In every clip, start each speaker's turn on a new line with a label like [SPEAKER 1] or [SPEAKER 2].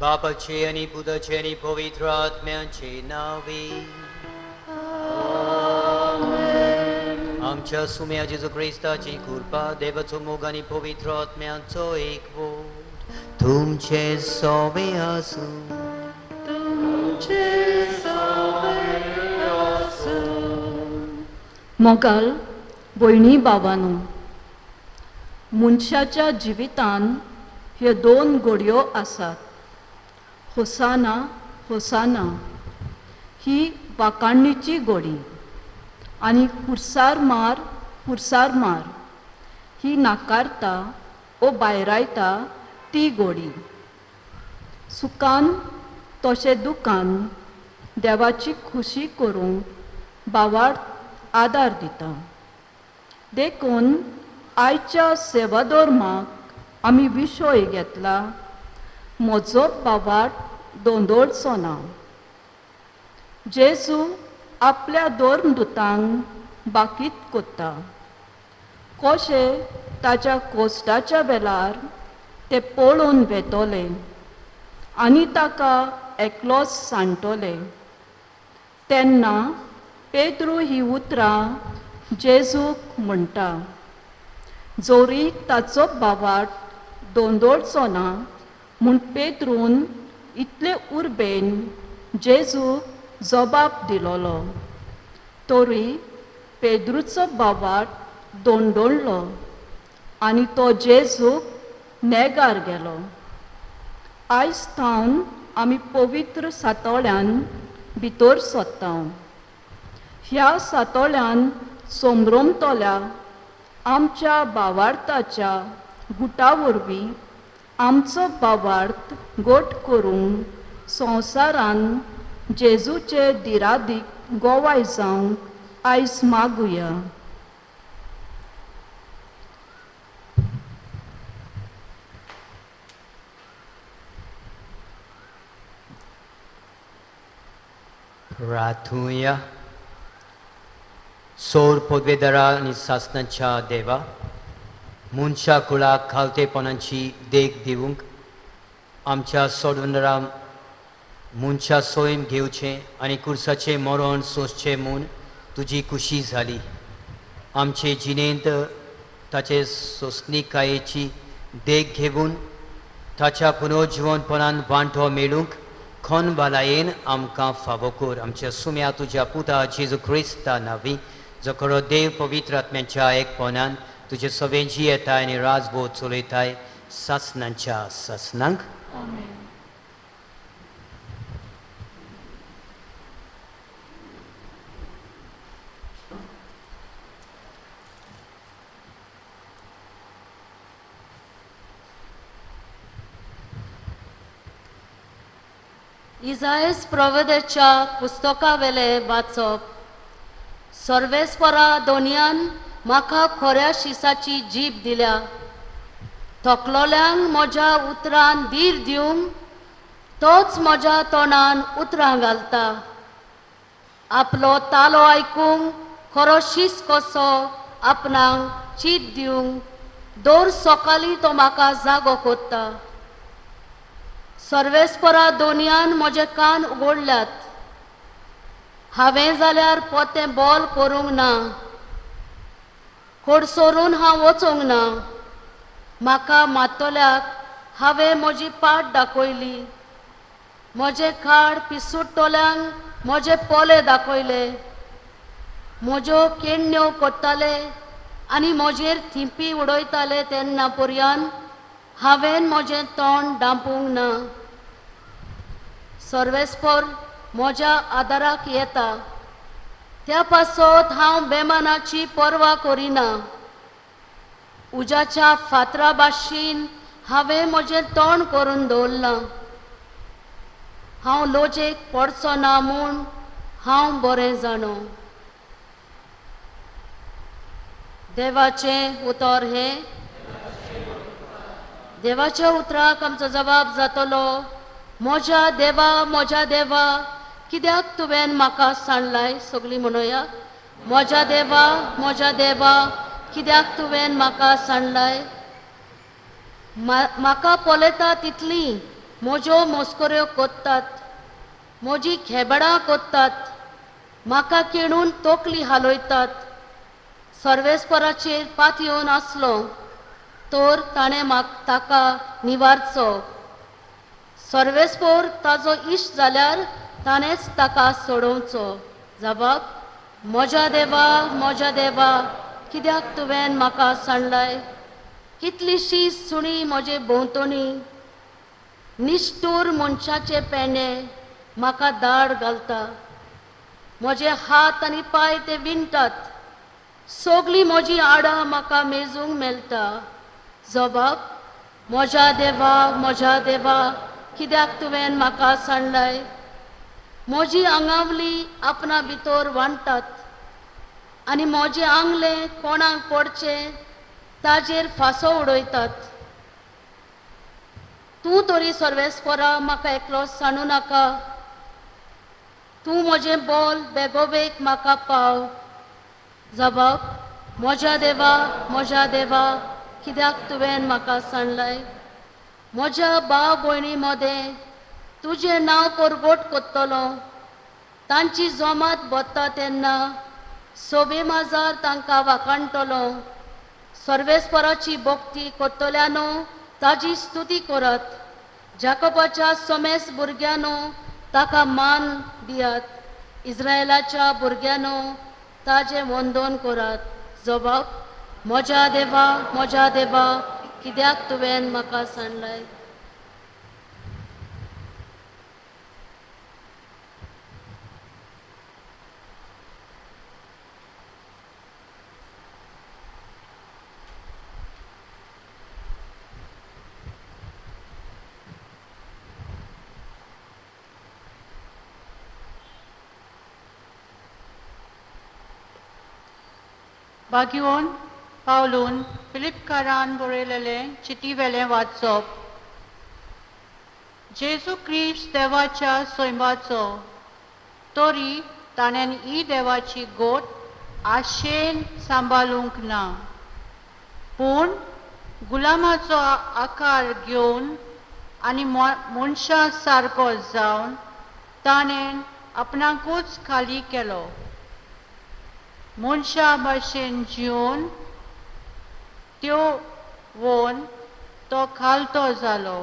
[SPEAKER 1] बापाचे आणि पुताचे आणि पवित्र आत्म्याचे नावे. आमच्या सुम्या जेजू ख्रिस्ताची कृपा, देवाचो मोग आणि पवित्र आत्म्याचो एकवट तुमचे सोबे आसूं.
[SPEAKER 2] मोगाल भयणी भावांनो, मनशाच्या जिवितान ह्यो दोन घडयो आसात. होसाना होसाना ही वाकाणणीची घडी आनी हुर्सार मार ही नाकारता ओ भायरायता ती घडी. सुखान तशें दुखान देवाची खुशी करूंक भावार्थ आदार दिता. देखून आयच्या सेवाधर्माक आमी विशय घेतला, म्हजो भावार्थ दोंदोळचो ना. जेजू आपल्या धर्मदुतांक बाकीत कोत्ता. कशें ताच्या कोश्टाच्या वेळार ते पळोवन वेतोले आनी ताका एकलोच सांडटोले. तेन्ना पेद्रू ही उतरां जेजूक म्हणटा. जोरी ताचो भावार्थ दोंदोळचो ना म्हूण पेद्रून इतले उर्बेन जेजूक जबाब दिलोलो. तोरी पेद्रूचो भावार्थ दोंडोळ्ळो आनी तो जेजूक नेगार गेलो. आयज थावन आमी पवित्र सातोळ्यान भितर सोत्ता. ह्या सातोळ्यान सोमरोमतोल्या आमच्या भावार्थाच्या गुटा वरवीं आमचो भावार्थ गोट करूंक संवसारान जेजूचे दिरादीक गोवाय जावंक आयज मागुया.
[SPEAKER 1] प्रार्थुया. सौर पदवेदारा आणि शासनाच्या देवा, मनशा कुळाक खालतेपणाची देख दिवंक आमच्या सोडवणारा मनशा सोयम घेवचें आनी कुर्साचें मरण सोंसचें म्हूण तुजी खुशी जाली. आमचे जिणेंत ताचे सोंसणीकायेची देख घेवन ताच्या पुनर्जीवनपणान वांटो मेळूंक खन बालायेन आमकां फावो कर. आमच्या सुम्या तुज्या पुता जेजू ख्रिस्ता नांवी, जो खरो देव पवित्र आत्म्याच्या एकपणान तुजे सवेंची येताय आनी राजभोग चलयताय सासनांच्या सासनांक.
[SPEAKER 3] इजायस प्रवदेच्या पुस्तका वेले वाचप. सर्वेस्परा दोनयान म्हाका खोऱ्या शिसाची जीब दिल्या. थकलोल्यांक म्हज्या उतरान धीर दिवंक तोच म्हज्या तोंडान उतरां घालता. आपलो तालो आयकूंक खरो शीस कसो आपणाक चीत दिवंक दर सकाळी तो म्हाका जागो कोत्ता. सर्वेस्परा दोनयान म्हजे कान उगडल्यात. हांवें जाल्यार पोतें बोल करूंक ना. खोड सोडून हांव वचोंक ना. म्हाका मातोल्याक हांवें म्हजी पाट दाखयली. म्हजे खाड पिसूडटोल्यांक म्हजे पोले दाखयले. म्हज्यो केण्ण्यो कोत्ताले आनी म्हजेर थिंपी उडयताले तेन्ना पर्यंत हांवें म्हजें तोंड धांपूंक ना. सर्वेस्पर म्हज्या आदाराक येता. त्या पासत हांव बेमानाची पर्वा करिना. उज्याच्या फातरा भाशेन हांवें म्हजें तोंड करून दवरलां. हांव लोजेक पडचो ना म्हूण हांव बरें जाणो. देवाचें उतर हें. देवाच्या उतराक आमचो जबाब जातलो, म्हज्या देवा कित्याक तुवें म्हाका सांडलाय. सगळीं म्हणुया, म्हज्या देवा कित्याक तुवें म्हाका सांडलाय. म्हाका पोलेता तितलीं म्हज्यो मस्कऱ्यो कोत्तात, म्हजी खेबडां कोत्तात, म्हाका केणून तोकली हालयतात. सर्वेस्पराचेर पातयेवन आसलो तर ताणें ताका निवारचो. सर्वेस्पर ताजो इश्ट जाल्यार ताणेंच ताका सोडोवचो. जबाब, म्हज्या देवा कित्याक तुवें म्हाका सांडलाय. कितलींशीं सुणीं म्हजे भोंवतणी, निश्ठूर मनशाचे पेंडे म्हाका दाड घालता. म्हजे हात आनी पाय ते विणटात. सगळीं म्हजीं आडां म्हाका मेजूंक मेलता. जबाब, म्हज्या देवा कित्याक तुवें म्हाका सांडलाय. म्हजीं आंगावलीं आपणा भितर वांडटात आनी म्हजें आंगलें कोणाक पडचें ताजेर फांसो उडयतात. तूं तरी सर्वेस्परा म्हाका एकलो सांडू नाका. तूं म्हजें बोल बेगोबेग म्हाका पाव. जबाब, म्हज्या देवा कित्याक तुवें म्हाका सांडलाय. म्हज्या भाव भयणी मदें तुजें नांव परगट कोत्तलो. तांची जोमात बसता तेन्ना सोबे माजार तांकां वाखाणटलो. सर्वेस्पराची भक्ती कोत्तल्यानो ताजी स्तुती करात. जाकोबाच्या सोमेस भुरग्यानो ताका मान दियात. इस्रायेलाच्या भुरग्यानो ताजें वंदन करात. जबाब, म्हज्या देवा कित्याक तुवें म्हाका सांडलाय.
[SPEAKER 4] बागयोन पावलून फिलिपकारान बरयलेलें चिटी वेलें वाचप. जेजू क्रिस्त देवाच्या सोयंबाचो, तरी ताणें ही देवाची गोट आशेन सांबाळूंक ना, पूण गुलामाचो आकार घेवन आनी मनशा सारको जावन ताणें आपणाकूच खाली केलो. मनशा भाशेन जिवन त्यो वोन तो खालतो जालो.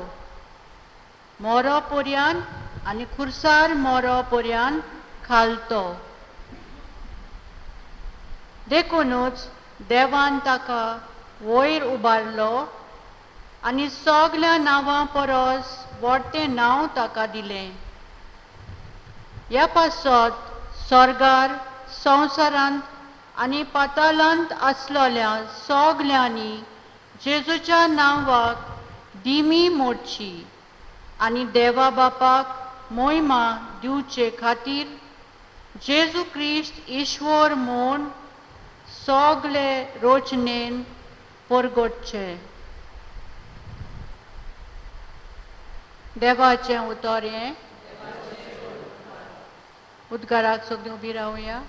[SPEAKER 4] मोरो पर्यंत आनी खुर्सार मोरो पर्यंत खालतो. देखूनच देवान ताका वयर उबारलो आनी सगल्या नांवां परस व्हडटें नांव ताका दिलें. ह्या पासत स्वर्गार, संवसारांत आनी पातालांत आसलोल्या सगल्यांनी जेजूच्या नांवाक दिमी मोडची आनी देवा बापाक मोहिमा दिवचे खातीर जेजू क्रिस्त ईश्वर म्हूण सगले रोचनेन परगटचे. देवाचें उतर हें. उद्गाराक सगळीं उबी रावया.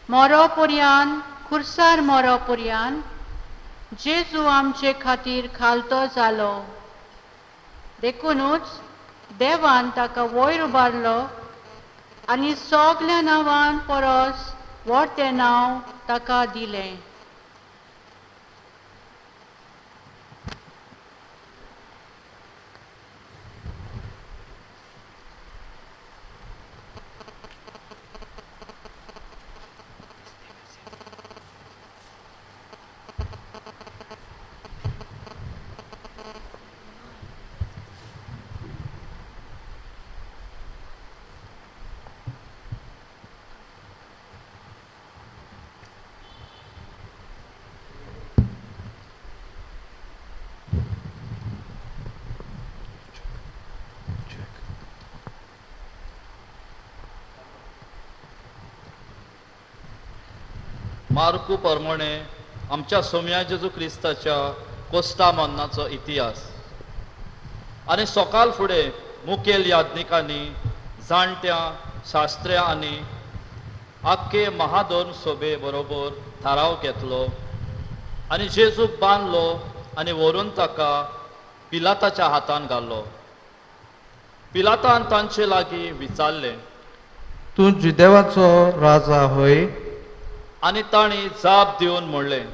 [SPEAKER 4] मोरो पर्यंत, खुर्सार मोरो पर्यंत जेजू आमचे खातीर खालतो जालो. देखूनच देवान ताका वयर उबारलो आनी सगल्या नांवां परस व्हड तें नांव ताका दिलें.
[SPEAKER 5] मार्कू प्रमाणे आमच्या सोम्या जेजू क्रिस्ताच्या कोस्टा मन्नाचो इतिहास. आनी सकाळ फुडें मुखेल याज्ञिकांनी जाणट्या शास्त्र्या आनी आख्खे महादोन सोबे बरोबर थाराव घेतलो आनी जेजूक बांदलो आनी व्हरून ताका पिलाताच्या हातान घालो. पिलातान तांचे लागीं विचारलें
[SPEAKER 6] तूं जुदेवाचो राजा होय?
[SPEAKER 5] आनी तांणी जाप दिवन म्हणलें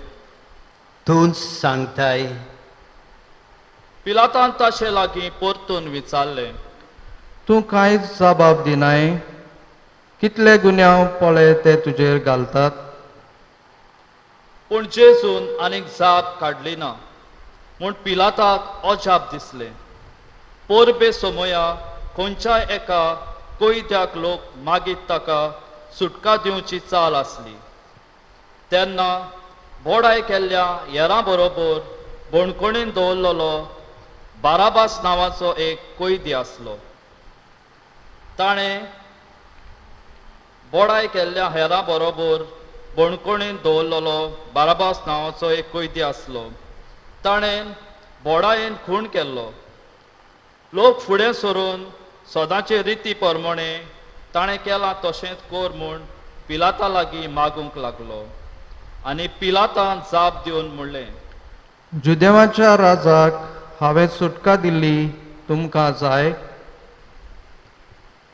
[SPEAKER 1] तूंच सांगताय.
[SPEAKER 5] पिलातान ताचे लागीं परतून विचारलें
[SPEAKER 6] तूं कांयच जबाब दिनाय? कितले गुन्यांव पळे ते तुजेर घालतात?
[SPEAKER 5] पूण जेजून आनीक जाप काडली ना म्हूण पिलाताक अजाप दिसलें. पोरबे सोमया खंयच्याय एका कोयत्याक लोक मागीत ताका सुटका दिवची चाल आसली. तेन्ना बोडाय केल्ल्या हेरां बरोबर बोणकोणीन दवरलेलो बाराबास नांवाचो एक कोयदी आसलो. ताणें बोडाय केल्ल्या हेरां बरोबर बोणकोणीन दवरलेलो बाराबास नांवाचो एक कोयदी आसलो. ताणें बोडायेन खूण केल्लो. लोक फुडें सरून सदांचे रिती प्रमाणे ताणें केलां तशेंच कोर म्हूण पिलाता लागीं मागूंक लागलो. आनी पिलातान जाप दिवन म्हणलें
[SPEAKER 6] जुदेवाच्या राजाक हांवें सुटका दिल्ली तुमकां जाय?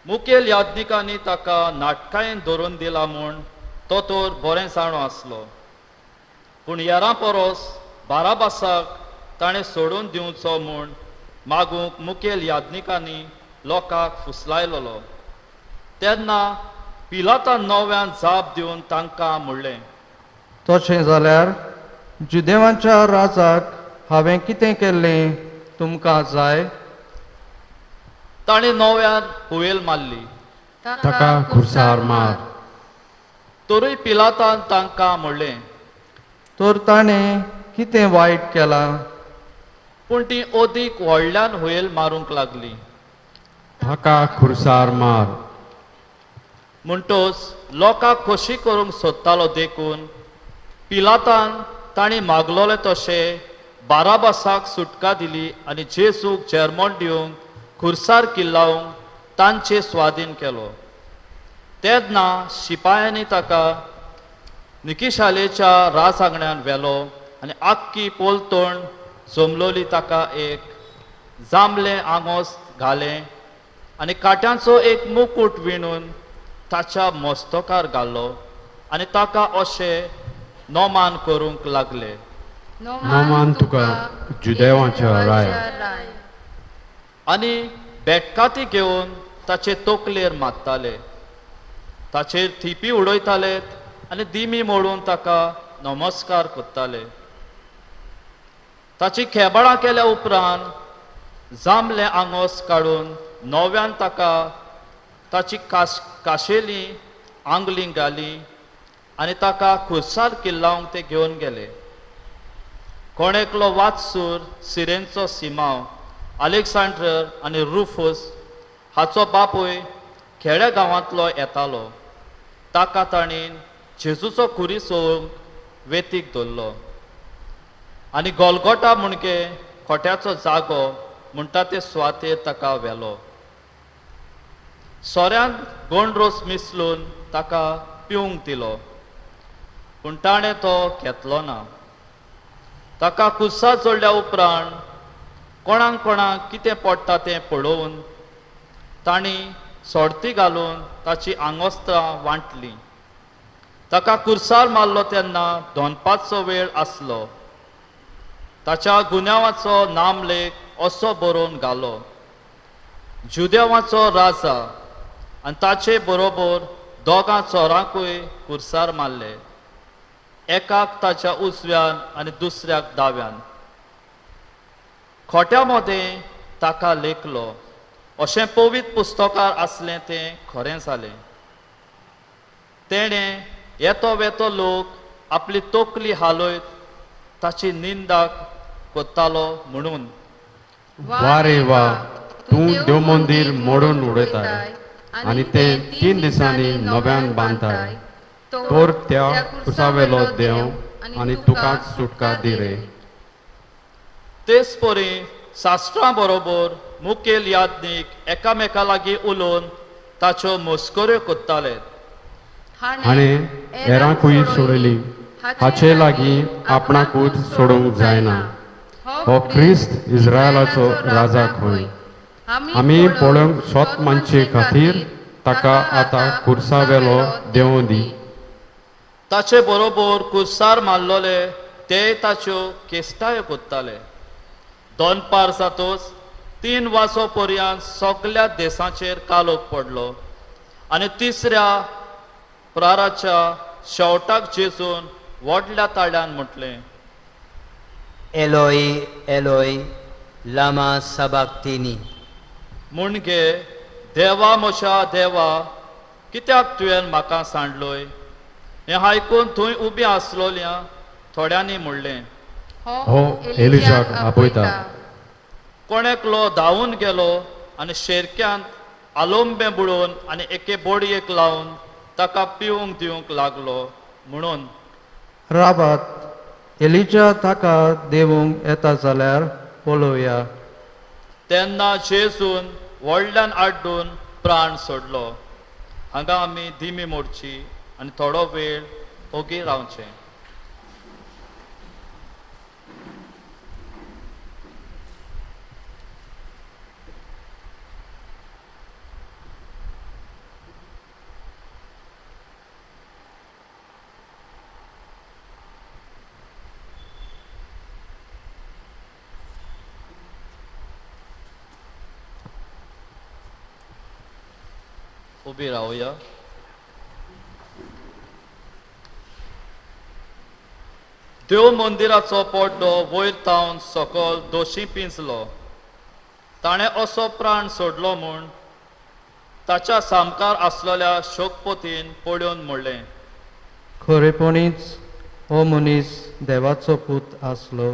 [SPEAKER 5] मुखेल याज्ञिकांनी ताका नाटकायेन धरून दिला म्हूण तो तर बरें जाणो आसलो. पूण हेरां परस बाराबासाक ताणें सोडून दिवचो म्हूण मागूंक मुखेल याज्ञिकांनी लोकांक फुसलायलोलो. तेन्ना पिलातान नव्यान जाप दिवन तांकां म्हणलें
[SPEAKER 6] तशें जाल्यार जुदेवाच्या राजाक हांवें कितें केल्लें तुमकां जाय?
[SPEAKER 5] ताणें नव्यान हुवेल मारली.
[SPEAKER 7] ताका खुर्सार मार.
[SPEAKER 5] तरूय पिलातान तांकां म्हणलें
[SPEAKER 6] तर ताणें कितें वायट केलां?
[SPEAKER 5] पूण ती ओदीक व्हडल्यान हुयेल मारूंक लागली.
[SPEAKER 7] ताका खुर्सार मार.
[SPEAKER 5] म्हणटोच लोकांक खोशी करूंक सोदतालो देखून पिलातान तांणी मागलोले तशें बाराबासाक सुटका दिली आनी जेजूक जर्मोन दिवंक खुर्सार किल्लावंक तांचे स्वाधीन केलो. तेन्ना शिपायांनी ताका निकिशालेच्या राजआंगण्यान व्हेलो आनी आख्खी पोलतोण जमलोली ताका एक जांबलें आंगोस घालें आनी काट्यांचो एक मुकूट विणून ताच्या मस्तकार घालो आनी ताका अशें नोमान करूंक लागले
[SPEAKER 7] नोमान तुका जुदेवाच्या राया.
[SPEAKER 5] आनी बेटकाती घेवन ताचे तोकलेर मारताले. ताचेर थिपी उडयताले आनी दिमी मोडून ताका नमस्कार करताले. ताची खेबळां केल्या उपरांत जांबलें आंगोस काडून नव्यान ताका ताची काशेली आंगलीं घाली आनी ताका खुर्सार किल्लावंक ते घेवन गेले. कोणेकलो वाचसूर सिरेनचो सिमाव आलेक्सांड्र आनी रुफूस हाचो बापूय खेड्या गांवांतलो येतालो. ताका ताणीन जेजूचो खुरी सोळूंक वेतीक दवरलो आनी गोलगोटा म्हणगे खोट्याचो जागो म्हणटा ते सुवातेर ताका व्हेलो. सोऱ्यान गोंड रोस मिसलून ताका पिवंक दिलो पूण ताणें तो घेतलो ना. ताका कुस्सा जोडल्या उपरांत कोणाक कितें पडटा तें पळोवन तांणी सोडती घालून ताची आंगोस्त्रां वांटलीं. ताका कुर्सार मारलो तेन्ना दोनपाचचो वेळ आसलो. ताच्या गुन्यांवाचो नामलेख असो बरोवन घालो: जुदेवाचो राजा, आनी ताचे बरोबर दोगां चोरांकूय कुर्सार मारले, एकाक ताच्या उजव्यान आनी दुसऱ्याक दाव्यान. खोट्या मोदें ताका लेखलो अशें पवित्र पुस्तकार आसलें तें खरें जालें. तेणें येतो वेतो लोक आपली तोकली हालयत ताची निंदा कोत्तालो म्हणून.
[SPEAKER 7] वा रे वा, तूं देव मंदिर मोडून उडयताय आनी तें 3 दिसांनी नव्यान बांदताय. तोर त्या कुर्सावेलो देव आनी तुकाच सुटका दी रे.
[SPEAKER 5] तेच परी शास्त्रां बरोबर मुखेल याज्ञीक एकामेका लागीं उलोवन ताच्यो मस्कऱ्यो कोत्ताले.
[SPEAKER 7] हाणें हेरांकूय सोडली, हाचे लागीं आपणाकूच सोडूंक जायना. हो क्रिस्त इस्रायलाचो राजा खंय? आमी पळोवंक सोत मानचे खातीर ताका आतां कुर्सावेलो देव दी.
[SPEAKER 5] ताचे बरोबर कुर्सार मारलोले ते ताच्यो केस्टायो कोत्ताले. दोनपार जातोच 3 वाजो पर्यंत सगळ्या देशाचेर कालोख पडलो आनी तिसऱ्या प्राराच्या शेवटाक जेजून व्हडल्या ताळ्यान म्हटलें:
[SPEAKER 1] एलोई एलोई लामा सबाक्तिनी.
[SPEAKER 5] म्हणजे देवा म्हज्या देवा, कित्याक तुवें म्हाका सांडलोय? हें आयकून थंय उबी आसलोल्या थोड्यांनी म्हणलें:
[SPEAKER 7] हो एलिजाक आपयता.
[SPEAKER 5] कोणेकलो धांवून गेलो आनी शेरक्यान आलोंबें बुडोवन आनी एके बोडयेक लावन ताका पिवूंक दिवंक लागलो म्हणून.
[SPEAKER 6] राबात एलिजा ताका देवूंक येता जाल्यार पळोवया.
[SPEAKER 5] तेन्ना जेजून व्हडल्यान आड्डून प्राण सोडलो. हांगा आमी दिमी मोडची आनी थोडो वेळ ओगी रावचें. उबी रावया. देव मंदिराचो पड्डो वयर तावन सकयल दोशी पिंजलो. ताणें असो प्राण सोडलो म्हूण ताच्या सामकार आसलेल्या शोकपोतीन पळोवन म्हणलें:
[SPEAKER 6] खरेपणीच हो मनीस देवाचो पूत आसलो.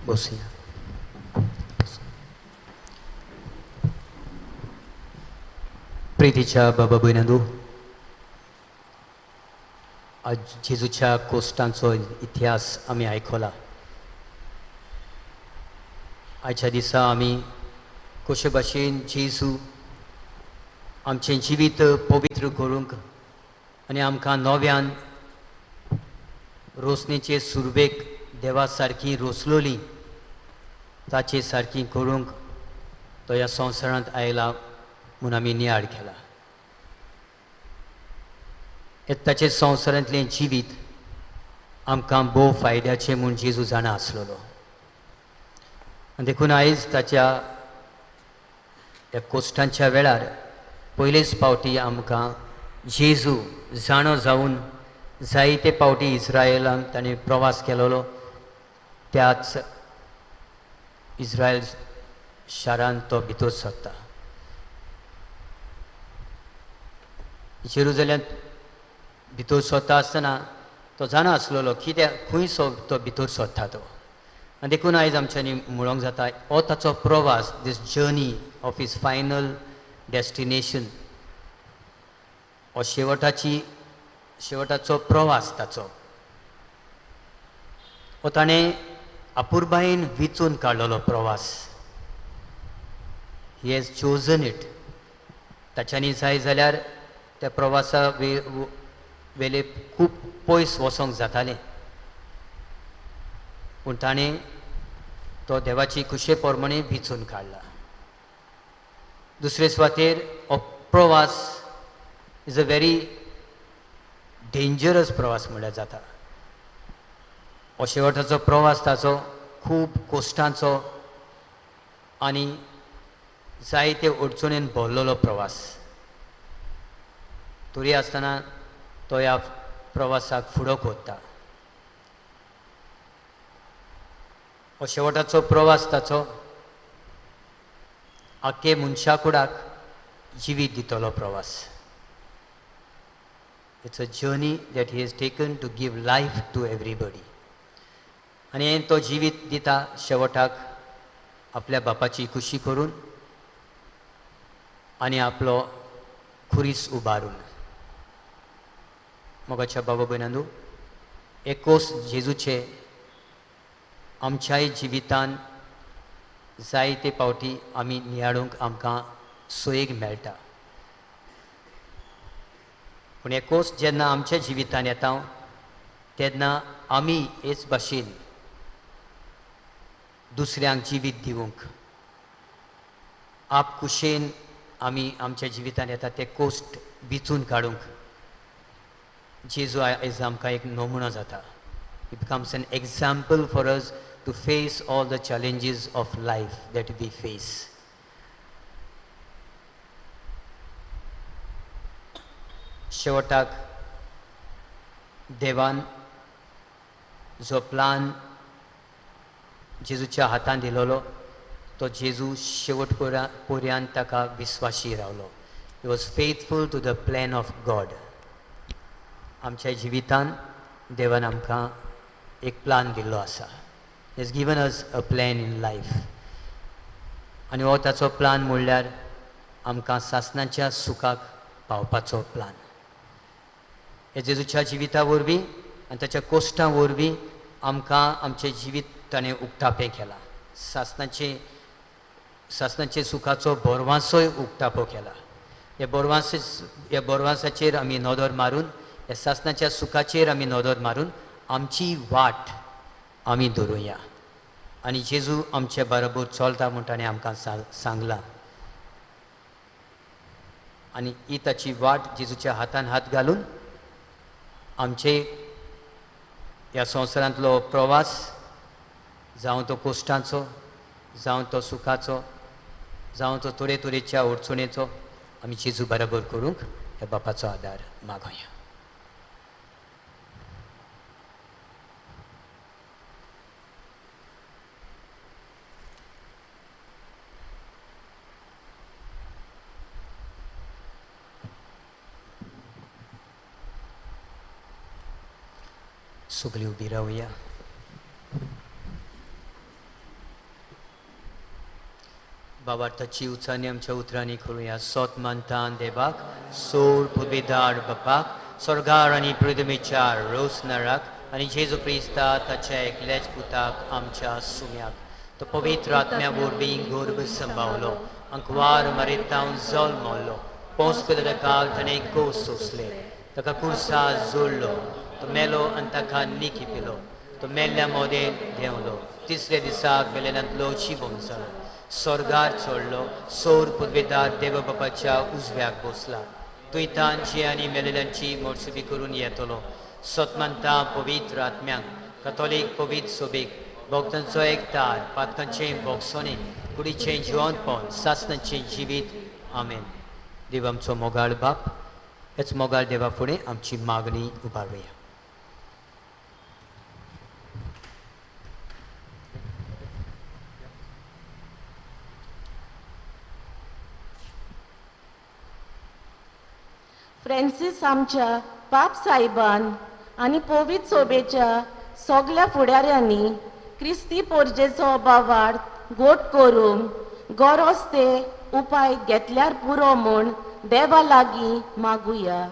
[SPEAKER 1] बसूया. प्रितीच्या बाबा भयणांदू, आज जेजूच्या कोश्टांचो इतिहास आमी आयकला. आयच्या दिसा आमी कशे भाशेन जेजू आमचें जिवीत पवित्र करूंक आनी आमकां नव्यान रोसणेचे सुरवेक देवा सारकी रोसलोली ताचे सारकी करूंक तो ह्या संवसारांत आयला म्हूण आमी नियाळ केला. ताचे संवसारांतलें जिवीत आमकां भोव फायद्याचें म्हूण जेजू जाणा आसलेलो. आनी देखून आयज ताच्या ह्या कोश्टांच्या वेळार पयलेच फावटी आमकां जेजू जाणो जावन जायते फावटी इस्रायेलांत ताणें प्रवास केलोलो. त्याच इस्रायल शारांत तो भितर सरता. जेरुजलेंत भितर सरता आसतना तो जाणा आसलेलो कित्याक खंय तो भितर सरता तो. आनी देखून आयज आमच्यांनी म्हणूंक जाता हो ताचो प्रवास, this journey of his final destination, हो शेवटाचो प्रवास ताचो. हो ताणें अपुर्बायेन विचून काडलेलो प्रवास. He has chosen it. ताच्यांनी जाय जाल्यार त्या प्रवासा वेले खूब पयस वचोंक जातालें, पूण ताणें तो देवाची कुशे पोरमणे विचून काडला. दुसरे सुवातेर हो प्रवास इज अ व्हेरी डेंजरस प्रवास म्हळ्यार जाता. हो शेवटाचो प्रवास ताचो खूब कोश्टांचो आनी जायते अडचणेन भरलेलो प्रवास. तरी आसतना तो ह्या प्रवासाक फुडो कोत्ता. हो शेवटाचो प्रवास ताचो आख्खे मनशाकुडाक जिवीत दितलो प्रवास. It's a journey that he has taken to give life to everybody. आनी हें तो जिवीत दिता शेवटाक आपल्या बापाची खुशी करून आनी आपलो खुरीस उबारून. मोगाच्या बाबा भयणांनो, हे कोस जेजूचे आमच्याय जिवितान जायते पावटी आमी नियाळूंक आमकां सोयेक मेळटा. पूण हे कोस जेन्ना आमच्या जिवितान येता तेन्ना आमी हेच भाशेन दुसऱ्यांक जिवीत दिवंक आप कुशेन आमी आमच्या जिवितान येता ते कोस्ट विचून काडूंक जेजू आयज आमकां एक नमुनो जाता. It becomes an example for us to face all the challenges of life that we face. शेवटाक देवान जो प्लान जेजूच्या हातान दिलोलो तो जेजू शेवट पर्यंत ताका विस्वाशी रावलो. He was faithful to the plan of God. आमच्या जिवितान देवान आमकां एक प्लान दिल्लो आसा. He has given us a plan in life. आनी हो ताचो प्लान म्हणल्यार आमकां सासणाच्या सुखाक पावपाचो प्लान. हे जेजूच्या जिविता वरवीं आनी ताच्या कोश्टां वरवीं आमकां आमचें जिवीत ताणें उक्तापें केलां. सासणाचे सुखाचो बोरवांसोय उक्तापो केला. ह्या बोरवांसाचेर आमी नदर मारून, ह्या सासणाच्या सुखाचेर आमी नदर मारून आमची वाट आमी धरुया. आनी जेजू आमचे बरोबर चलता म्हूण ताणें आमकां सांगलां. आनी ही ताची वाट जेजूच्या हातान हात घालून आमचे ह्या संवसारांतलो प्रवास जावं तो कोश्टांचो, जावं तो सुखाचो, जावं तो तरेच्या अडचणेचो आमी जेजू बरोबर करूंक ह्या बापाचो आदार मागोया. सगळीं उबी रावया. बाबार्थाची उचानी आमच्या उतरांनी करूया. सोत मानतान देवाक, सोड पुर्वेदार बापाक, स्वर्गार आनी पृथ्वीचार रोसनाराक आनी जेजू क्रिस्ता ताच्या एकल्याच पुताक आमच्या सुम्याक तो पवित्र आत्म्या वरवीं गर्भ सांबाळलो, अंकवार मरेतावन जल्मलो, पोंस पिलाच्या काल ताणें कोस सोंसले, ताका कुर्सार जोडलो, तो मेलो आनी ताका निकी पिलो, तो मेल्ल्या मोदें देंवलो, तिसऱ्या दिसाक मेलेल्यांतलो जिवंत जालो, स्वर्गार चडलो, सोर पदवेदार देव बापाच्या उजव्याक बसला, तुयतांची आनी मेलेल्यांची मोडसुबी करून येतलो, सतमंता पवित्र आत्म्यांक, कथोलीक पवित्र सोबीक, भक्तांचो एकठार, पातकांचें भोगसोणें, कुडीचें जिवंतपण, सासणाचें जिवीत. आमेन. देव आमचो मोगाळ बाप, हेच मोगाळ देवा फुडें आमची मागणी उबारुया.
[SPEAKER 2] फ्रांसीस आमच्या पाप साहेबान आनी पवित्र सोबेच्या सगल्या फुडाऱ्यांनी क्रिस्ती पोरजेचो अभावार्थ गोट करूंक गरज ते उपाय घेतल्यार पुरो म्हूण देवा लागीं मागुया.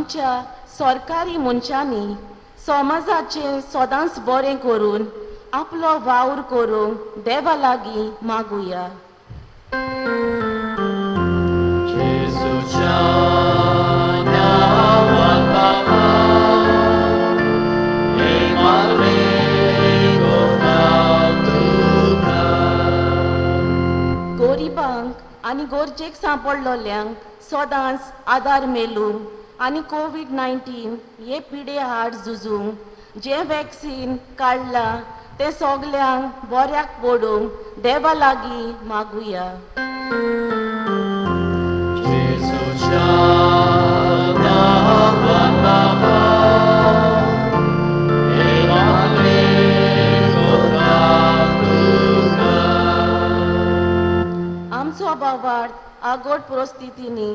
[SPEAKER 2] आमच्या सरकारी मनशांनी समाजाचें सदांच बरें करून आपलो वावर करूंक देवा लागीं मागुया. गरिबांक आनी गरजेक सांपडलोल्यांक सदांच आदार मेळूंक आनी कोविड-19 हे पिडे आड झुजूंक जे वॅक्सीन काडलां ते सगल्यांक बऱ्याक पडूंक देवा लागीं मागुया. आमचो बाबार्थ आगोट परिस्थितींनी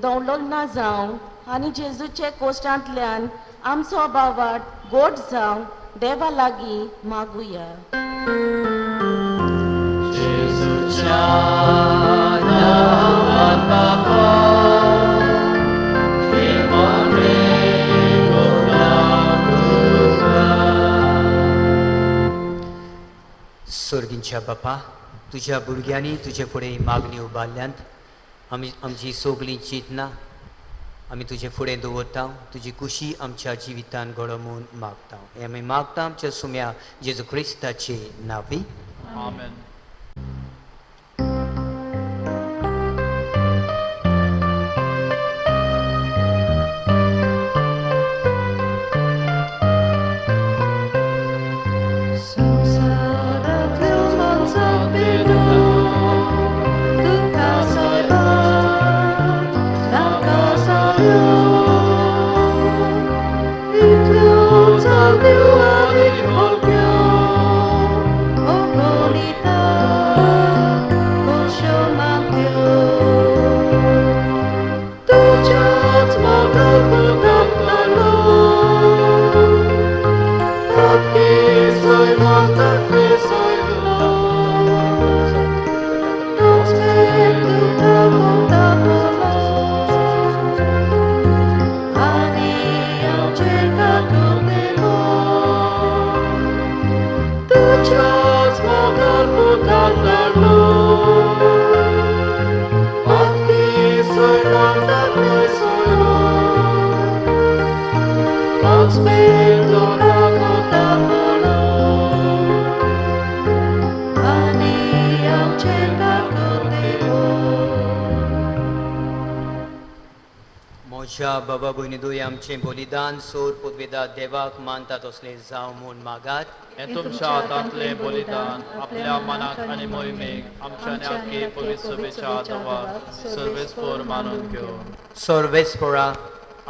[SPEAKER 2] दवडलो ना जावं आनी जेजूचे कोश्टांतल्यान आमचो बाबार्थ गोड जावं देवा लागीं मागुया.
[SPEAKER 1] सर्गींच्या बापा, तुज्या भुरग्यांनी तुजे फुडें मागणी उबारल्यांत आमची सगळीं चिंतना आमी तुजे फुडें दवरता. तुजी खुशी आमच्या जिवितान घडोवून मागता. हे आमी मागता आमच्या सुम्या जेजू क्रिस्ताचे नांवी.
[SPEAKER 5] आमेन.
[SPEAKER 1] म्हज्या बाबा भयणी आमचें बलिदान सोर पदवेदार देवाक मानतात असलें जावं म्हूण मागात.
[SPEAKER 5] हे तुमच्या हातांतलें बलिदान आपल्या मनाक आनी मोहिमेक आमच्या न्याके पवित्र सभेच्या आदारार सर्वेस्पर मानून घेवन
[SPEAKER 1] सर्वेस्परा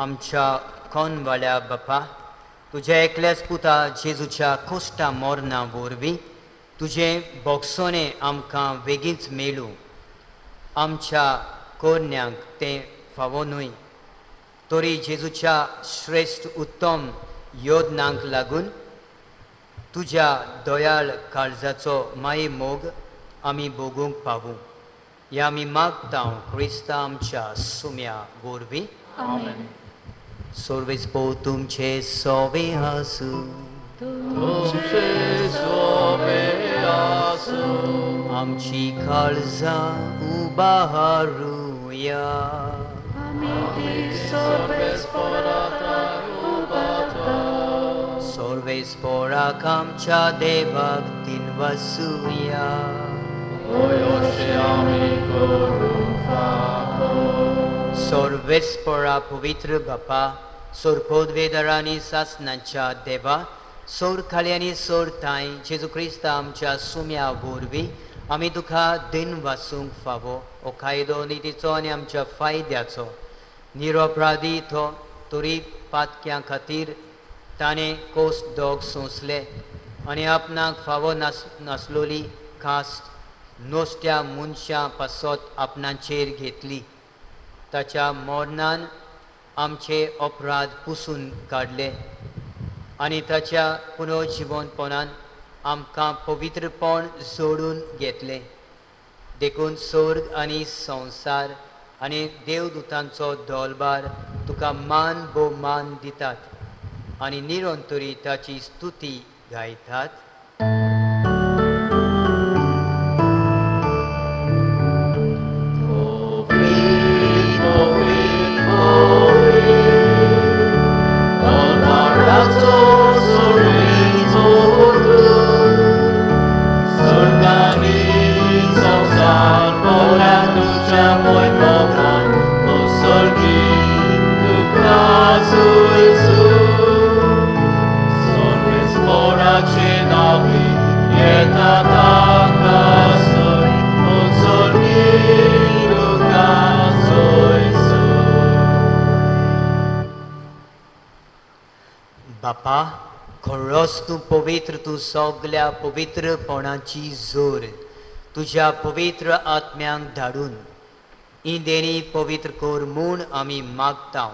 [SPEAKER 1] आमच्या कोणवाड्या बापा, तुज्या एकल्याच पुता जेजूच्या कोश्टा मोरना वरवीं तुजें बोगसोणें आमकां बेगीनच मेळूं. आमच्या कोरण्यांक तें फावो न्हय, तरी जेजूच्या श्रेश्ठ उत्तम योजनांक लागून तुज्या दयाळ काळजाचो माये मोग आमी भोगूंक पावूं. ह्या आमी मागता क्रिस्ता आमच्या सुम्या वरवीं.
[SPEAKER 5] आमेन.
[SPEAKER 1] सर्वेस्पो तुमचे सोवे आसूं.
[SPEAKER 5] तुमचे सोबे आसूं.
[SPEAKER 1] आमची काळजां उबारूया. सर्वेस्पराक आमच्या देवाक दिनवासुया. सर्वेस्परा पवित्र बापा, सोर पदवेदारांनी सासणांच्या देवा, सोर खाली आनी सोर ताय जेजू क्रिस्ता आमच्या सुम्या वरवीं आमी तुका दिन वासूंक फावो. हो कायदो नितीचो आनी आमच्या फायद्याचो निरपराधी तो तरी पातक्यां खातीर ताणें कोस दोग सोंसले आनी आपणाक फावो नासलोली कास्ट नोस्त्या मनशां पासत आपणाचेर घेतली. ताच्या मरणान आमचे अपराध पुसून काडले आनी ताच्या पुनर्जिवनपणान आमकां पवित्रपण जोडून घेतले. देखून स्वर्ग आनी संवसार आनी देवदूतांचो धोलबार तुका मान भोवमान दितात आनी निरंतरी ताची स्तुती गायतात. बापा, खरोच तूं पवित्र, तूं सगल्या पवित्रपणाची जोर तुज्या पवित्र आत्म्यांक धाडून ही देणी पवित्र कोर म्हूण आमी मागता.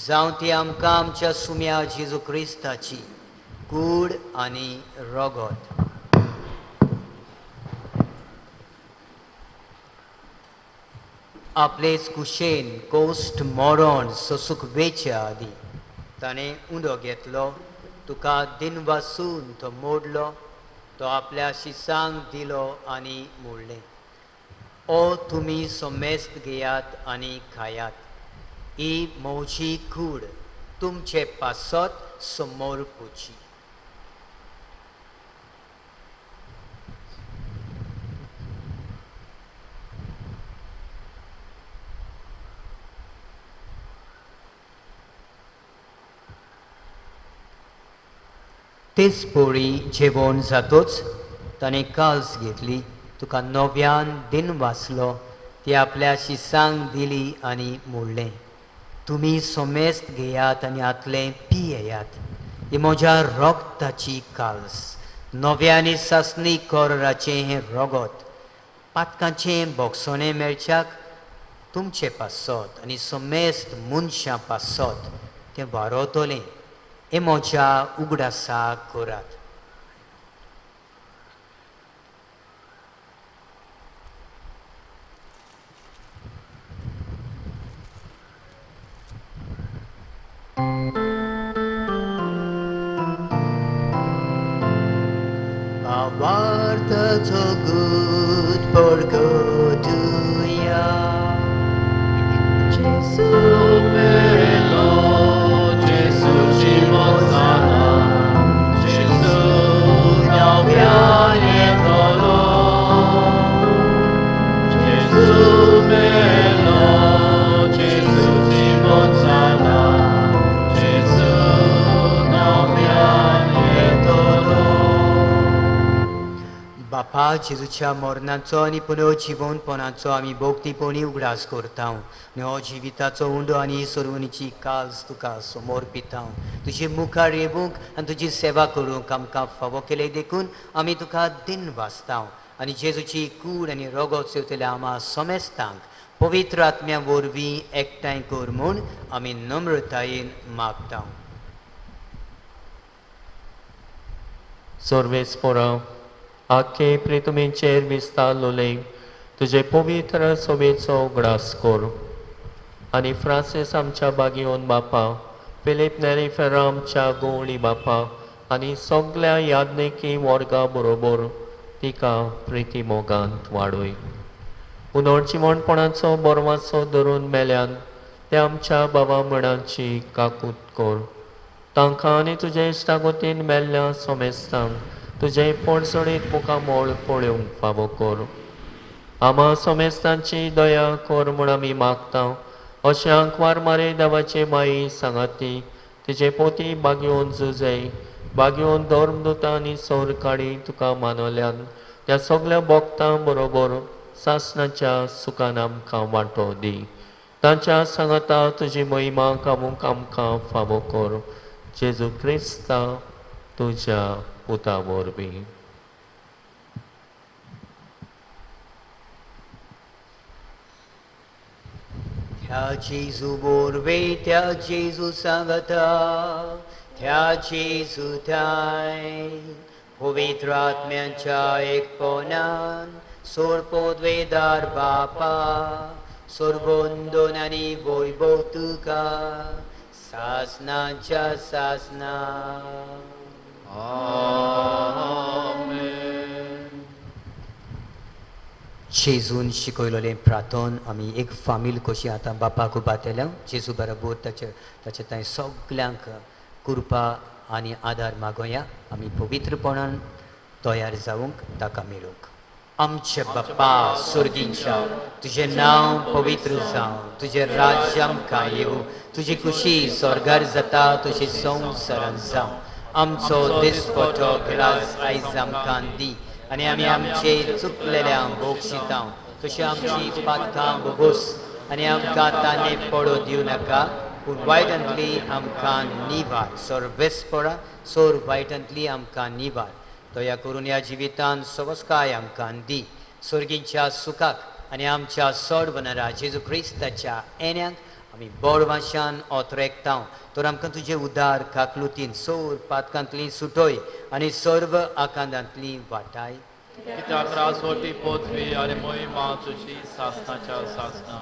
[SPEAKER 1] जावं ती आमकां आमच्या सुम्या जेजू क्रिस्ताची कूड आनी रगत. आपलेच कुशेन कोश्ट मरण सोसूंक वेच्या आदी ताणें उंडो घेतलो, तुका दिनवासून तो मोडलो, तो आपल्या शिसांक दिलो आनी मोडलें. ओ तुमी सोमेस्त घेयात आनी खायात. ही म्हजी कूड तुमचे पासत समोर पुची. तेच पोळी जेवण जातोच ताणें काल्स घेतली, तुका नव्यान दिन वाचलो, ती आपल्या शिसांक दिली आनी मोडलें. तुमी सोमेस्त घेयात आनी आतलें पियेयात. ही म्हज्या रोगताची काल्स, नव्यानी सासणी कोराचें हें रगत, पातकांचें बोगसोणें मेळच्याक तुमचे पासत आनी सोमेस्त मनशां पासत तें वारोतलें. हे म्हज्या उगडासाक करात. Avartato good porgoduia. Gesù bello, Gesù ci mozana, Gesù naviane tolo. Gesù bello, Gesù ci mozana, Gesù naviane tolo. बापा, जेजूच्या मरणाचो आनी पुनर्जीवनपणाचो आमी भोगतीपणी उगडास करता आनी हो जिविताचो उंडो आनी सोडवणीची काल्स तुका समोर पिता. तुजे मुखार येवंक आनी तुजी सेवा करूंक आमकां फावो केले देखून आमी तुका दिन वाचता आनी जेजूची कूड आनी रगत सेवतल्या आमा सोमेस्तांक पवित्र आत्म्या वरवीं एकठांय कर म्हूण आमी नम्रतायेन मागता.
[SPEAKER 8] सर्वेस्परा आख्खे प्रितुमेचेर विस्तारलोले तुजे पवित्र सोबेचो उगडास कर आनी फ्रांसीस आमच्या बागयोन बापा, फिलीप नेरीफेरा आमच्या गोवळी बापा आनी सगल्या यादनेकी वर्गा बरोबर तिका प्रिती मोगांत वाडय. पुनर्जीवनपणाचो बरवाचो धरून मेल्यान ते आमच्या बाबा मणाची काकूत कर. तांकां आनी तुजे इश्टागोतीन मेल्ल्या सोमेस्तांक तुजे पडसडीत मुखामोळ पळोवंक फावो कर. आमा सोमेस्तांची दया कर म्हूण आमी मागता. अशें आंकवार मारे देवाचे माई सांगाती तिजे पोती बागयोन झुजय, बागयोन धर्मदुतां आनी सौर काडी तुका मानवल्यान त्या सगल्या भक्तां बरोबर सासणाच्या सुखान आमकां वांटो दी. तांच्या सांगाता तुजी महिमा कामूंक आमकां फावो कर. जेजू क्रिस्ता तुज्या पुता वरवीं.
[SPEAKER 1] त्या जेजू वरवीं, त्या जेजू सांगता, त्या जेजू थाय पवित्र आत्म्याच्या एकपणान सोर पोदवेदार बापा सोर्बोंदोनानी वैभव तुका सासनाच्या सासना जेजून शिकयलोलें प्रार्थन आमी एक फामील कशी आतां बापाक उबारतल्या जेजू बरोबर ताचे थंय सगल्यांक कृपा आनी आदार मागोया आमी पवित्रपणान तयार जावंक ताका मेळूंक आमचे बाप्पा सुर्गींच्या तुजें नांव पवित्र जावं तुजें राज्य आमकां येवं तुजी खुशी स्वर्गार जाता तशी संवसारांत जावं आमचो दिसपटो ग्रास आयज आमकां दी आनी आमी आमचे चुकलेल्यांक बोगशिता तशी आमची पातकां बोगोस आनी आमकां ताने पडो दिवं नाका पूण वायटांतली आमकां निवार सर्वेस्परा सोर वायटांतली आमकां निवार दया करून ह्या जिवितांत सवस्काय आमकां दी सर्गींच्या सुखाक आनी आमच्या सोडवणारा जेजू क्रिस्ताच्या येण्याक आमी बोडवाशान ओतरेकता तर आमकां तुजें उदार काकलुतीन सोर पातकांतली सुटोय आनी सर्व आकांतांतली वाटाय
[SPEAKER 5] कित्याक रासवटी पोतवी आनी मोहिमा तुजी सासनाच्या सासना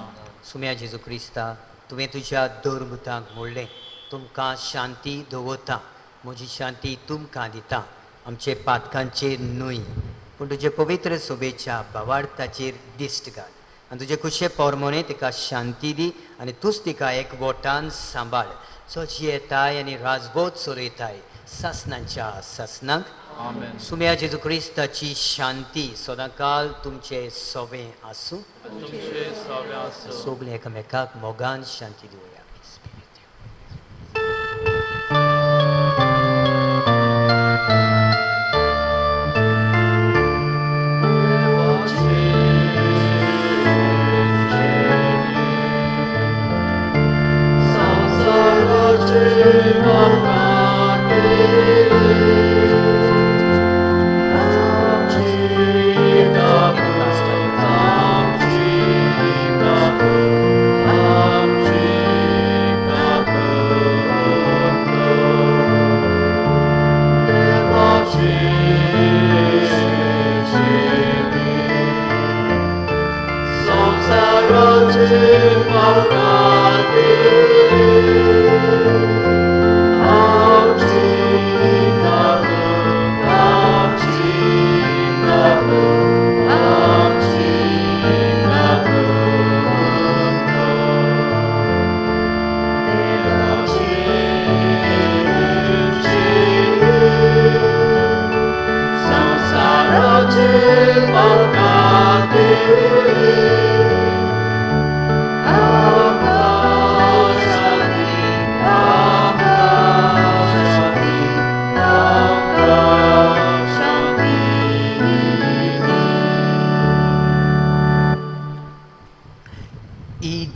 [SPEAKER 1] सुम्या जेजू क्रिस्ता तुवें तुज्या दोरमुतांक म्हणलें तुमकां शांती दवरता म्हजी शांती तुमकां दिता आमचे पातकांचेर न्हय पूण तुजे पवित्र सोबेच्या भावार्थाचेर दिश्ट घाल आनी तुजे कुशे पोरमोने तिका शांती दी आनी तूंच तिका एकवटान सांबाळ सोची येताय आनी राजभोत सोरयताय सासनांच्या सासनाक
[SPEAKER 5] आमेन
[SPEAKER 1] सुम्या जेजू क्रिस्ताची शांती सदांकाल तुमचे सोबें आसूं
[SPEAKER 5] तुमचे सवे आसूं
[SPEAKER 1] सगळे एकामेकाक मोगान शांती दिवया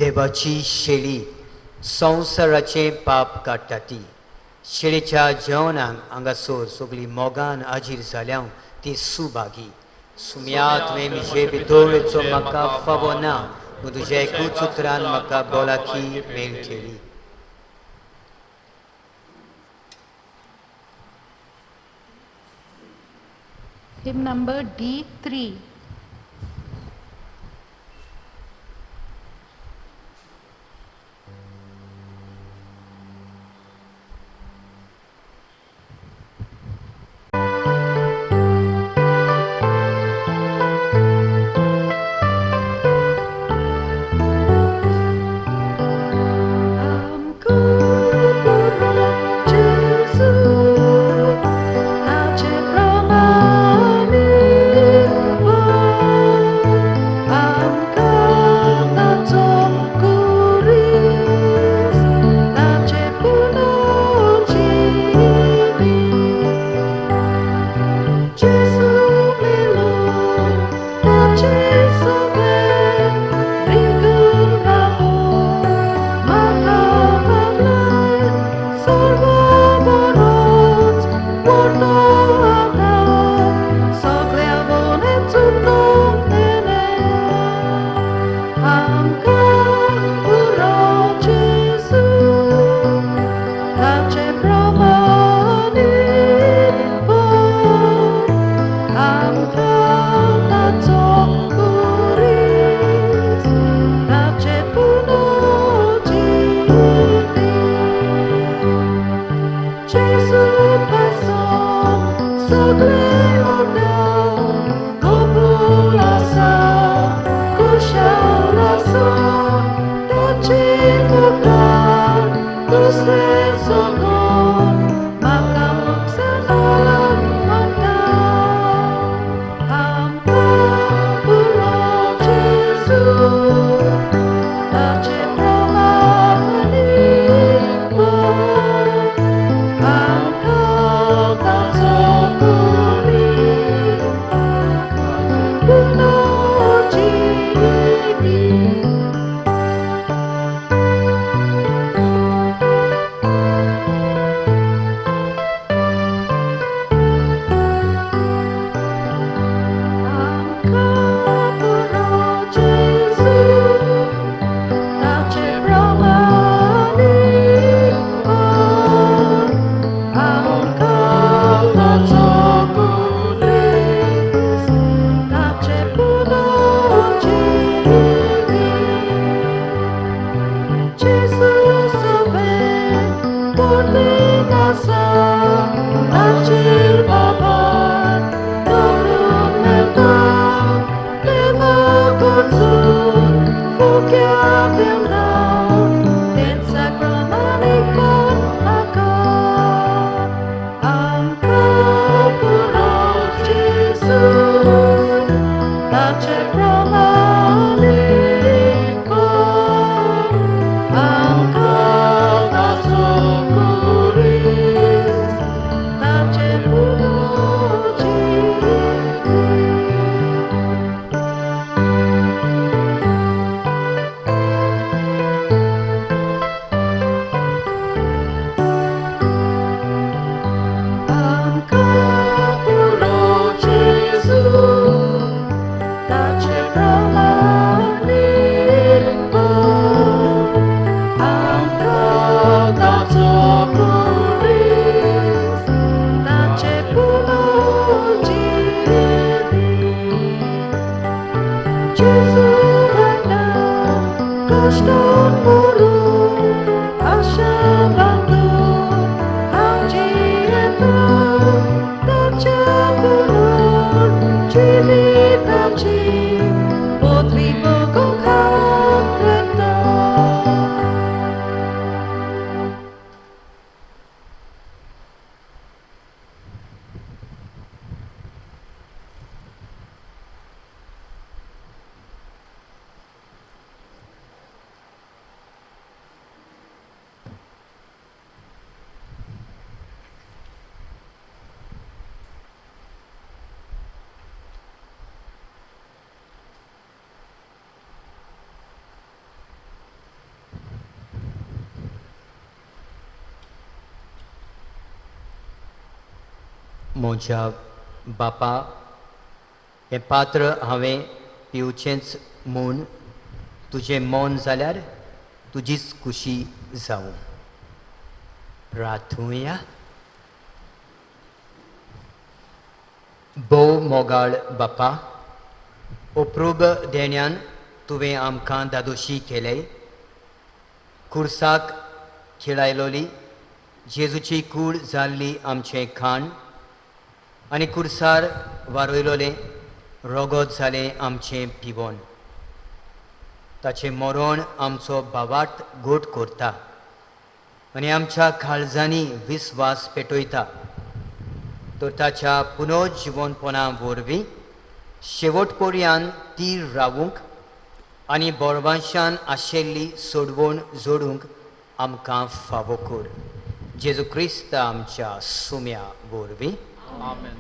[SPEAKER 1] देवाची शेळी संवसाराचे पाप काडटा ती शेळीच्या जेवणाक हांगासर सगळीं मोगान हाजीर जाल्यां ती सुभागी सुम्या तुवें म्हजे भितरचो म्हाका फावो ना पूण तुज्या एकूच उतरान म्हाका बोलाकी मेळटली
[SPEAKER 4] Hymn number D3.
[SPEAKER 2] Gesù passò sopra populasa kushalasa tachimukan kusresono makamuk sanalam mata hampa puro Gesù tache pramani angkau tak sokuri bunuh jiwi angkau puro Gesù tache pramani angkau tak sokuri tache bunuh jiwi Gesù sampai berdinasa acil babat turun mentang leva kursun fukia tendang dan sakramanikon akan angkau puro Gesù tache pramanikon angkau tak sokuris tache bunuh jiwi angkau puro Gesù tache pramanikon angkau tak sokuris tache bunuh jiwi Gesù hendak koston burung asya bantun haji entah tache bunuh jiwi tachi putri bukukhan kereta
[SPEAKER 1] म्हज्या बापा हें पात्र हांवें पिवचेंच म्हूण तुजें मौन जाल्यार तुजीच खुशी जावं प्रार्थुया भोव मोगाळ बापा अप्रूप देण्यान तुवें आमकां दादोशी केले खुर्साक खिळायलोली जेजूची कूड जाल्ली आमचें खाण आनी खुर्सार वारोयलोलें रोगोत जालें आमचें पिवण ताचें मरण आमचो भावार्थ गोट करता आनी आमच्या काळजांनी विस्वास पेटयता तर ताच्या पुनर्जिवनपणा वरवीं शेवट पर्यंत ती रावूंक आनी बोरवांशान आशिल्ली सोडवण जोडूंक आमकां फावो कर जेजू क्रिस्त आमच्या सुम्या वरवीं
[SPEAKER 5] Amen.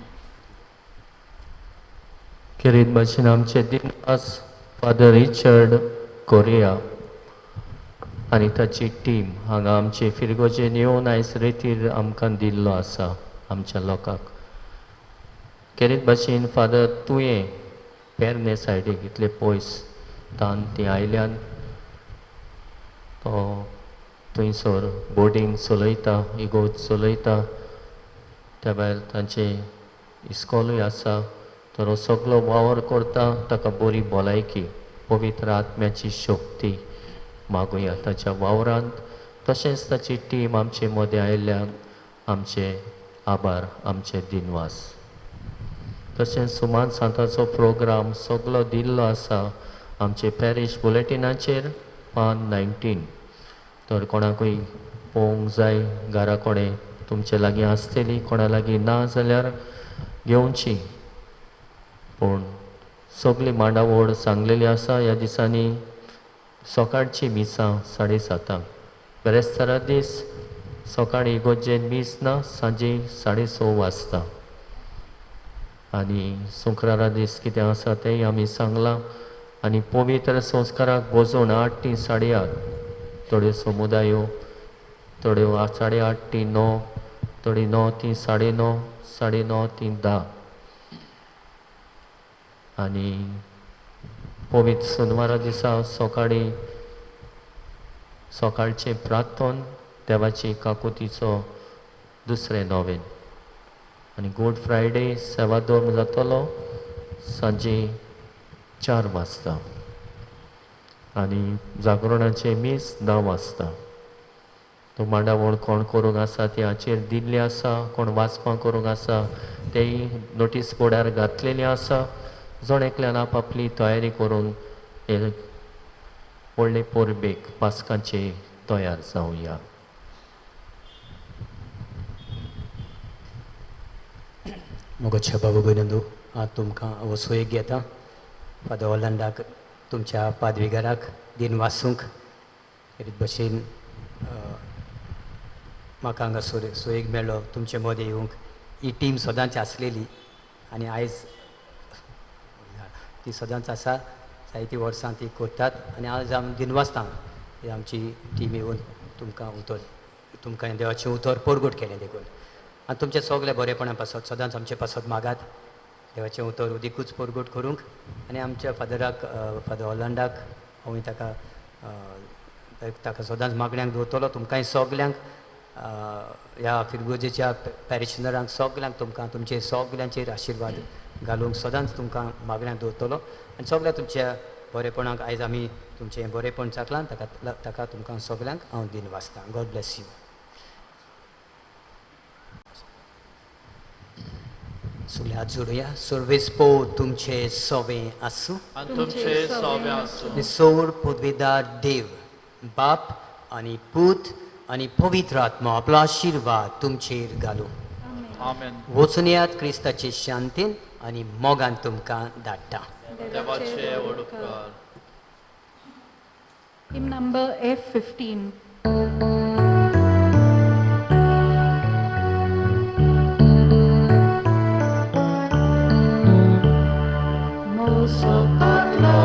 [SPEAKER 8] किरीत भाशेन आमचे दिनवास फादर रिचर्ड कोरिया आनी ताची टीम हांगा आमचे फिरगोजेन येवन आयज रेतीर आमकां दिल्लो आसा आमच्या लोकांक किरीत भाशेन फादर तुवें पेरने सायडीक इतले पयस तान ती आयल्यान तो थंयसर बोर्डींग चलयता इगोज चलयता त्या भायर तांचे इस्कॉलूय आसा तर हो सगळो वावर करता ताका बरी भलायकी पवित्र आत्म्याची शक्ती मागुया ताच्या वावरांत तशेंच ताची टीम आमचे मदें आयिल्ल्यान आमचे आभार, आमचे दिनवास. तशेंच सुमार सांताचो प्रोग्राम सगलो दिल्लो आसा आमचे पॅरिश बुलेटिनाचेर पान 19. तर कोणाकूय पळोवंक जाय घरा कडेन तुमचे लागीं आसतली, कोणा लागीं ना जाल्यार घेवची. पूण सगळी मांडावळ सांगलेली आसा ह्या दिसांनी सकाळची मिसां 7:30. बेरेस्तारा दीस सकाळीं इगोर्जेन मीस ना, सांजे 6:30 वाजता. आनी शुक्रारा दीस कितें आसा तेंय आमी सांगलां. आनी पवित्र संस्काराक बसोवन 8 ती 8:30 थोड्यो समुदायो, थोड्यो 8:30 ती 9, थोडी 9 ती 9:30, 9:30 ती 10. आनी पवित्र सोनवारा दिसा सकाळीं सकाळचें प्रार्थन, देवाची काकुतीचो दुसरें नोवेन. आनी गुड फ्रायडे सेवादोम जातलो सांजे 4 वाजता. आनी जागरणाचे मीस 10 वाजता. तो मांडावळ कोण करूंक आसा ते हाचेर दिल्ले आसा, कोण वाचपां करूंक आसा तेय नोटीस बोर्डार घातलेली आसा. जण एकल्यान आपली तयारी करून हे व्हडले पोरबेक पास्काचे तयार जावया.
[SPEAKER 1] मोगोच्या बाबू भयणंदू, हांव तुमकां वसोयेक घेता. फादर हॉलंडाक तुमच्या पादवीगाराक दिन वासूंक हे भशेन म्हाका हांगा सोयेक मेळ्ळो तुमचे मदें येवंक. ही टीम सदांच आसलेली आनी आयज ती सदांच आसा. जायतीं वर्सां ती करतात आनी आज आमी दिनवासतां ही आमची टीम येवन तुमकां देवाचें उतर परगट केलें देखून. आनी तुमचे सगळे बरेपणा पासत सदांच आमचे पासत मागात. देवाचें उतर उदीकूच परगट करूंक. आनी आमच्या फादराक फादर हॉलंडाक हांव ताका सदांच मागण्यांक दवरतलो. तुमकांय सगल्यांक ह्या फिरगोजेच्या पॅरिशनरांक सगल्यांक तुमकां तुमचे सगल्यांचेर आशिर्वाद घालूंक सदांच तुमकां मागण्यांक दवरतलो. आनी सगळ्या तुमच्या बरेपणाक आयज आमी तुमचें बरेपण चाकलां ताका तुमकां सगल्यांक हांव दिन वाचतां. God bless you. सगळे हात जोडुया. सर्वेस्पो तुमचे सवें आसूं.
[SPEAKER 5] आनी तुमचे सौम्य आसूं.
[SPEAKER 1] सोर पदवेदार देव बाप आनी पूत आनी पवित्र आत्मा आपलो आशिर्वाद तुमचेर घालूं.
[SPEAKER 5] आमेन.
[SPEAKER 1] वचून येयात क्रिस्ताचे शांतीन आनी मोगान तुमकां धाडटा.
[SPEAKER 5] देवाचे उपकार.
[SPEAKER 4] Hymn number F15.
[SPEAKER 9] Socorro